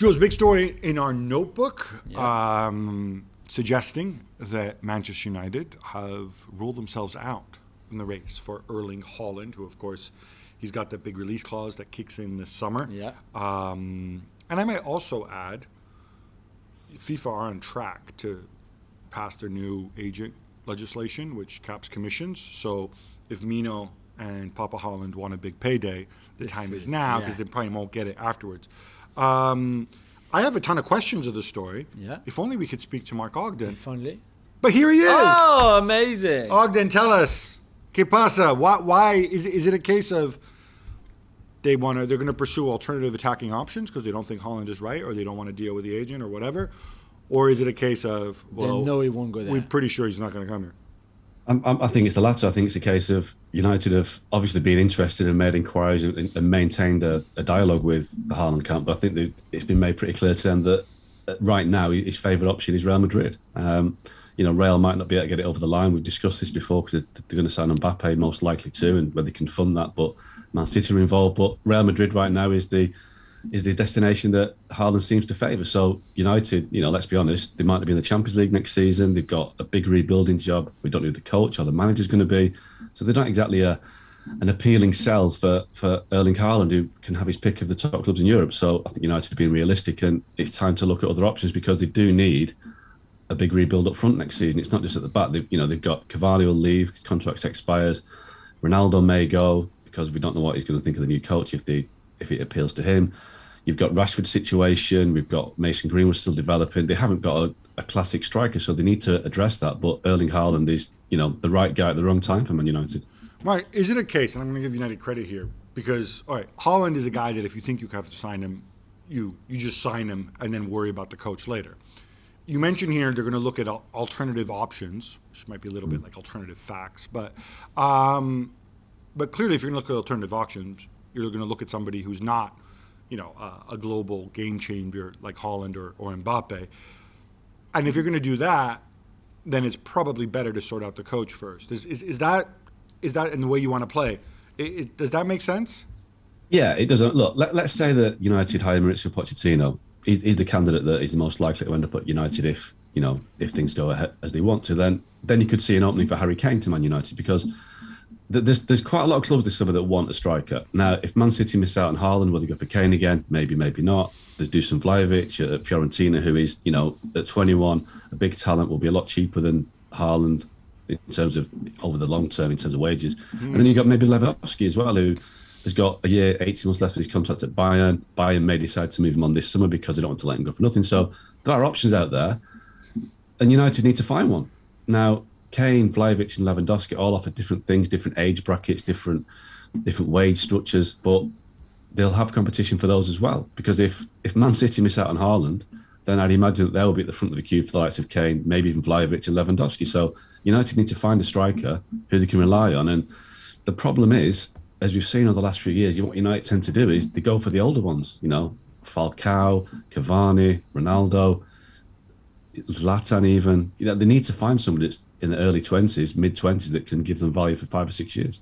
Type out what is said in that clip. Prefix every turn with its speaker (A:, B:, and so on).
A: Jules, big story in our notebook
B: Yeah.
A: suggesting that Manchester United have ruled themselves out in the race for Erling Haaland, who, of course, he's got that big release clause that kicks in this summer.
B: Yeah.
A: And I might also add, FIFA are on track to pass their new agent legislation, which caps commissions. So if Mino and Papa Haaland want a big payday, the time is now, because they probably won't get it afterwards. I have a ton of questions of the story.
B: Yeah.
A: If only we could speak to Mark Ogden.
B: If only.
A: But here he is.
B: Oh, amazing.
A: Ogden, tell us. ¿Qué pasa? Why is it a case of they're going to pursue alternative attacking options because they don't think Haaland is right, or they don't want to deal with the agent or whatever? Or is it a case of, well,
B: they know he won't go there.
A: we're pretty sure he's not going to come here?
C: I think it's the latter. I think it's a case of United have obviously been interested and made inquiries and maintained a dialogue with the Haaland camp. But I think that it's been made pretty clear to them that right now his favourite option is Real Madrid. Real might not be able to get it over the line. We've discussed this before because they're going to sign Mbappe, most likely to, and whether they can fund that. But Man City are involved. But Real Madrid right now is the destination that Haaland seems to favour. So United, let's be honest, they might not be in the Champions League next season. They've got a big rebuilding job. We don't know who the coach or the manager's going to be. So they're not exactly an appealing sell for Erling Haaland, who can have his pick of the top clubs in Europe. So I think United are being realistic, and it's time to look at other options because they do need a big rebuild up front next season. It's not just at the back. They've got Cavani will leave, his contract expires. Ronaldo may go because we don't know what he's going to think of the new coach if it appeals to him. You've got Rashford's situation. We've got Mason Greenwood still developing. They haven't got a classic striker, so they need to address that. But Erling Haaland is, the right guy at the wrong time for Man United.
A: Right. Is it a case, and I'm going to give United credit here, because, all right, Haaland is a guy that if you think you have to sign him, you just sign him and then worry about the coach later. You mentioned here they're going to look at alternative options, which might be a little bit like alternative facts, but clearly if you're going to look at alternative options, you're going to look at somebody who's not, a global game changer like Haaland or Mbappe. And if you're going to do that, then it's probably better to sort out the coach first. Is that in the way you want to play? Does that make sense?
C: Yeah, it doesn't. Look, let's say that United hire Mauricio Pochettino. He's the candidate that is the most likely to end up at United if things go ahead as they want to. Then you could see an opening for Harry Kane to Man United, because there's quite a lot of clubs this summer that want a striker. Now, if Man City miss out on Haaland, will they go for Kane again? Maybe not. There's Dusan Vlahovic at Fiorentina, who is, at 21, a big talent, will be a lot cheaper than Haaland in terms of over the long term, in terms of wages. And then you've got maybe Lewandowski as well, who has got a year, 18 months left of his contract at Bayern. Bayern may decide to move him on this summer because they don't want to let him go for nothing. So there are options out there, and United need to find one. Now, Kane, Vlahovic and Lewandowski all offer different things, different age brackets, different wage structures, but they'll have competition for those as well. Because if Man City miss out on Haaland, then I'd imagine that they'll be at the front of the queue for the likes of Kane, maybe even Vlahovic and Lewandowski. So United need to find a striker who they can rely on. And the problem is, as we've seen over the last few years, what United tend to do is they go for the older ones, Falcao, Cavani, Ronaldo, Zlatan even. They need to find somebody that's in the early 20s, mid-20s, that can give them value for 5 or 6 years.